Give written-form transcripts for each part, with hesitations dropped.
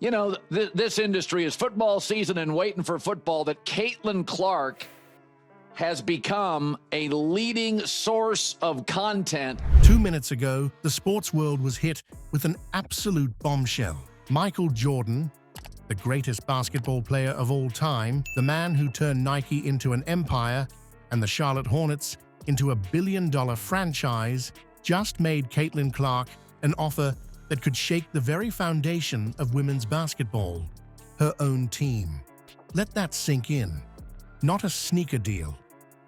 You know, this industry is football season and waiting for football that Caitlin Clark has become a leading source of content. 2 minutes ago, the sports world was hit with an absolute bombshell. Michael Jordan, the greatest basketball player of all time, the man who turned Nike into an empire and the Charlotte Hornets into a billion-dollar franchise, just made Caitlin Clark an offer that could shake the very foundation of women's basketball, her own team. Let that sink in. Not a sneaker deal,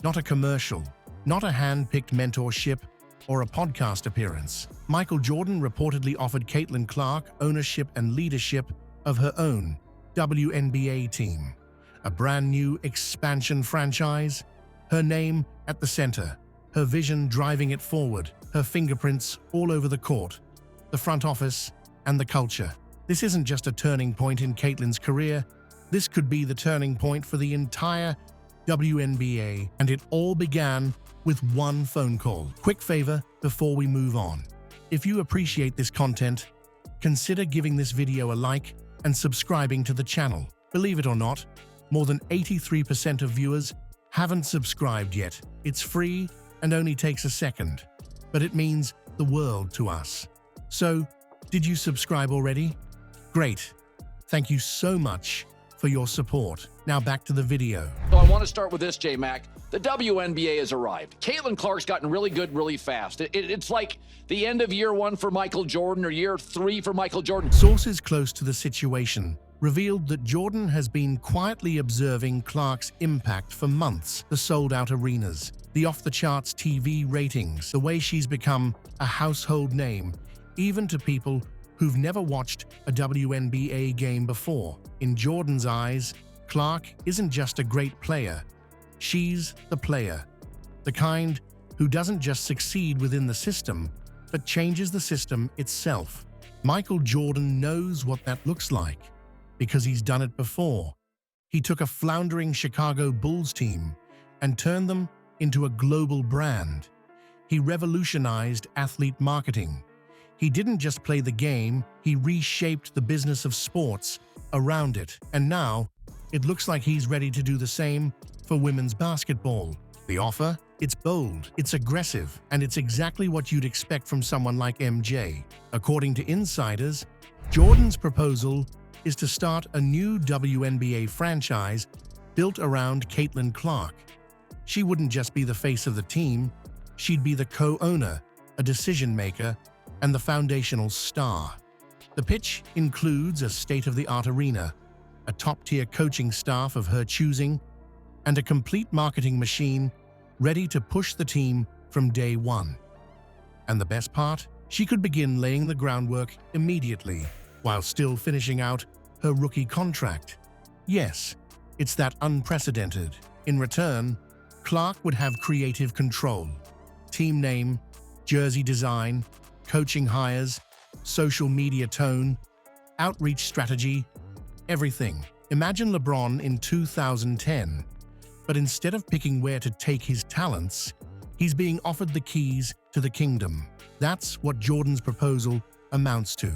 not a commercial, not a hand-picked mentorship or a podcast appearance. Michael Jordan reportedly offered Caitlin Clark ownership and leadership of her own WNBA team, a brand new expansion franchise, her name at the center, her vision driving it forward, her fingerprints all over the court, the front office, and the culture. This isn't just a turning point in Caitlin's career, this could be the turning point for the entire WNBA, and it all began with one phone call. Quick favor before we move on. If you appreciate this content, consider giving this video a like and subscribing to the channel. Believe it or not, more than 83% of viewers haven't subscribed yet. It's free and only takes a second, but it means the world to us. So, did you subscribe already? Great. Thank you so much for your support. Now back to the video. So I want to start with this, J-Mac. The WNBA has arrived. Caitlin Clark's gotten really good really fast. It's like the end of year one for Michael Jordan or year three for Michael Jordan. Sources close to the situation revealed that Jordan has been quietly observing Clark's impact for months. The sold-out arenas, the off-the-charts TV ratings, the way she's become a household name, even to people who've never watched a WNBA game before. In Jordan's eyes, Clark isn't just a great player. She's the player, the kind who doesn't just succeed within the system, but changes the system itself. Michael Jordan knows what that looks like, because he's done it before. He took a floundering Chicago Bulls team and turned them into a global brand. He revolutionized athlete marketing. He didn't just play the game, he reshaped the business of sports around it. And now, it looks like he's ready to do the same for women's basketball. The offer? It's bold, it's aggressive, and it's exactly what you'd expect from someone like MJ. According to insiders, Jordan's proposal is to start a new WNBA franchise built around Caitlin Clark. She wouldn't just be the face of the team, she'd be the co-owner, a decision-maker, and the foundational star. The pitch includes a state-of-the-art arena, a top-tier coaching staff of her choosing, and a complete marketing machine ready to push the team from day one. And the best part? She could begin laying the groundwork immediately, while still finishing out her rookie contract. Yes, it's that unprecedented. In return, Clark would have creative control. Team name, jersey design, coaching hires, social media tone, outreach strategy, everything. Imagine LeBron in 2010, but instead of picking where to take his talents, he's being offered the keys to the kingdom. That's what Jordan's proposal amounts to.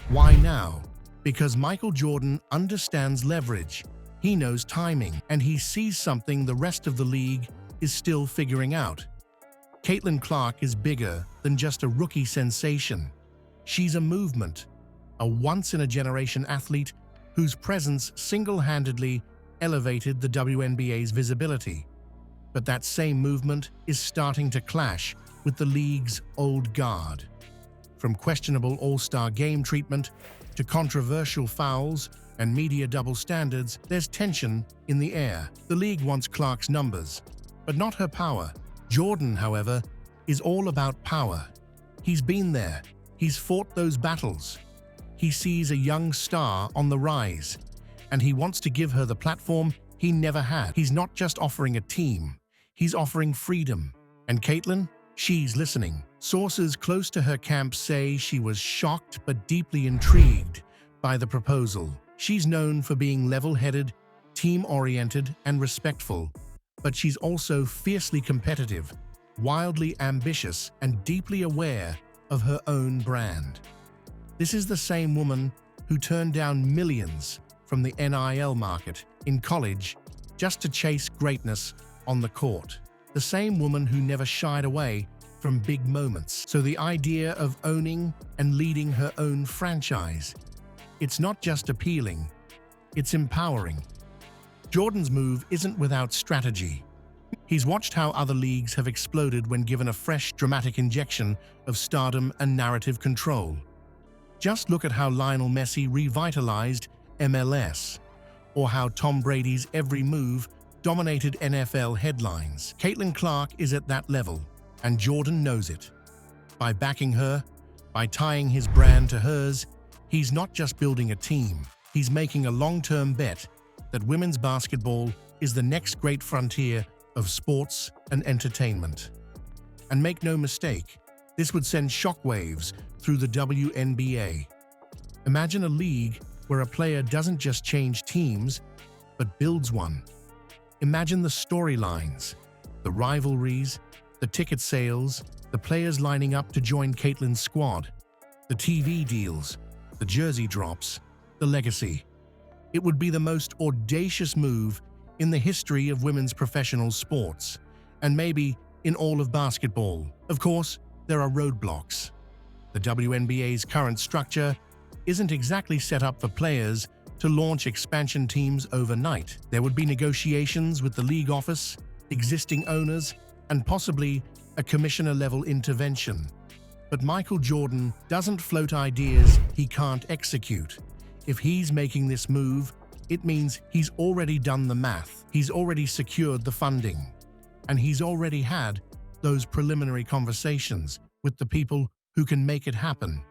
Why now? Because Michael Jordan understands leverage, he knows timing, and he sees something the rest of the league is still figuring out. Caitlin Clark is bigger than just a rookie sensation. She's a movement, a once-in-a-generation athlete whose presence single-handedly elevated the WNBA's visibility. But that same movement is starting to clash with the league's old guard. From questionable all-star game treatment to controversial fouls and media double standards, there's tension in the air. The league wants Clark's numbers, but not her power. Jordan, however, is all about power. He's been there. He's fought those battles. He sees a young star on the rise, and he wants to give her the platform he never had. He's not just offering a team, he's offering freedom. And Caitlin? She's listening. Sources close to her camp say she was shocked but deeply intrigued by the proposal. She's known for being level-headed, team-oriented, and respectful, but she's also fiercely competitive, wildly ambitious, and deeply aware of her own brand. This is the same woman who turned down millions from the NIL market in college just to chase greatness on the court. The same woman who never shied away from big moments. So the idea of owning and leading her own franchise, it's not just appealing, it's empowering. Jordan's move isn't without strategy. He's watched how other leagues have exploded when given a fresh, dramatic injection of stardom and narrative control. Just look at how Lionel Messi revitalized MLS, or how Tom Brady's every move dominated NFL headlines. Caitlin Clark is at that level, and Jordan knows it. By backing her, by tying his brand to hers, he's not just building a team, he's making a long-term bet that women's basketball is the next great frontier of sports and entertainment. And make no mistake, this would send shockwaves through the WNBA. Imagine a league where a player doesn't just change teams, but builds one. Imagine the storylines, the rivalries, the ticket sales, the players lining up to join Caitlin's squad, the TV deals, the jersey drops, the legacy. It would be the most audacious move in the history of women's professional sports, and maybe in all of basketball. Of course, there are roadblocks. The WNBA's current structure isn't exactly set up for players to launch expansion teams overnight. There would be negotiations with the league office, existing owners, and possibly a commissioner-level intervention. But Michael Jordan doesn't float ideas he can't execute. If he's making this move, it means he's already done the math, he's already secured the funding, and he's already had those preliminary conversations with the people who can make it happen.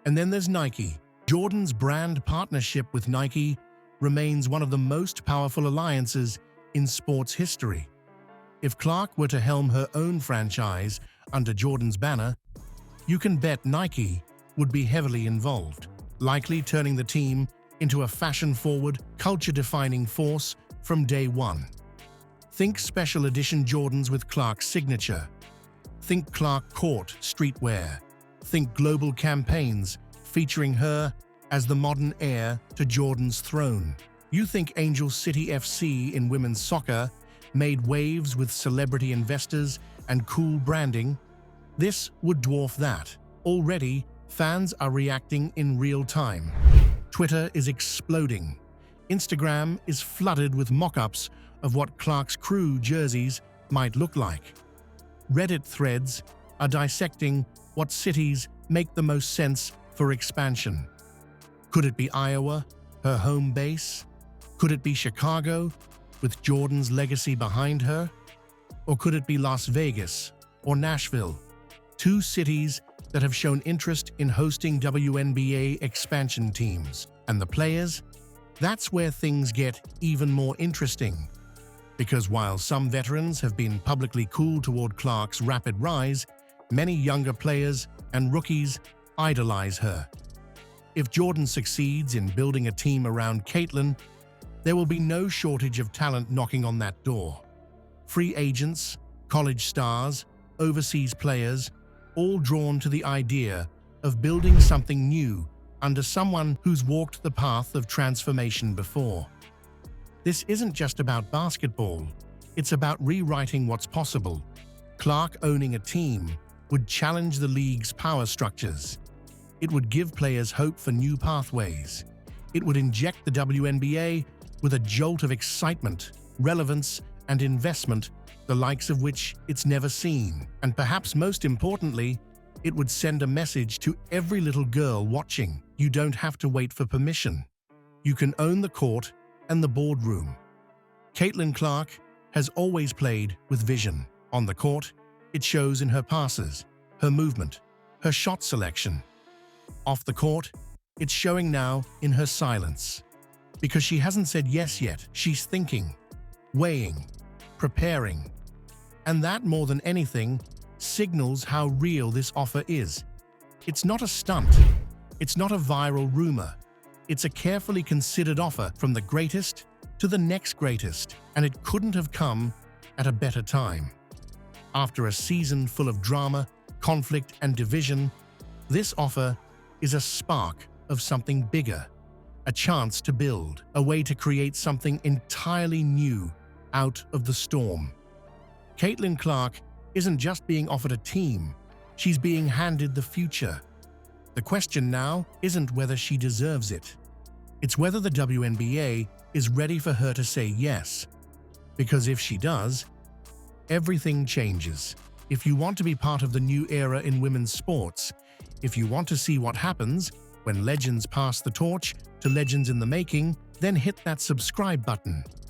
And then there's Nike. Jordan's brand partnership with Nike remains one of the most powerful alliances in sports history. If Clark were to helm her own franchise under Jordan's banner, you can bet Nike would be heavily involved, likely turning the team into a fashion-forward, culture-defining force from day one. Think special edition Jordans with Clark's signature. Think Clark Court streetwear. Think global campaigns featuring her as the modern heir to Jordan's throne. You think Angel City FC in women's soccer made waves with celebrity investors and cool branding? This would dwarf that. Already, fans are reacting in real time. Twitter is exploding. Instagram is flooded with mock-ups of what Clark's crew jerseys might look like. Reddit threads are dissecting what cities make the most sense for expansion. Could it be Iowa, her home base? Could it be Chicago, with Jordan's legacy behind her? Or could it be Las Vegas or Nashville? Two cities that have shown interest in hosting WNBA expansion teams. And the players? That's where things get even more interesting. Because while some veterans have been publicly cool toward Clark's rapid rise, many younger players and rookies idolize her. If Jordan succeeds in building a team around Caitlin, there will be no shortage of talent knocking on that door. Free agents, college stars, overseas players, all drawn to the idea of building something new under someone who's walked the path of transformation before. This isn't just about basketball, it's about rewriting what's possible. Clark owning a team would challenge the league's power structures. It would give players hope for new pathways. It would inject the WNBA with a jolt of excitement, relevance, and investment, the likes of which it's never seen. And perhaps most importantly, it would send a message to every little girl watching. You don't have to wait for permission. You can own the court and the boardroom. Caitlin Clark has always played with vision. On the court, it shows in her passes, her movement, her shot selection. Off the court, it's showing now in her silence. Because she hasn't said yes yet, she's thinking, weighing, preparing. And that, more than anything, signals how real this offer is. It's not a stunt. It's not a viral rumor. It's a carefully considered offer from the greatest to the next greatest, and it couldn't have come at a better time. After a season full of drama, conflict, and division, this offer is a spark of something bigger. a chance to build, a way to create something entirely new out of the storm. Caitlin Clark isn't just being offered a team, she's being handed the future. The question now isn't whether she deserves it. It's whether the WNBA is ready for her to say yes. Because if she does, everything changes. If you want to be part of the new era in women's sports, if you want to see what happens when legends pass the torch to legends in the making, then hit that subscribe button.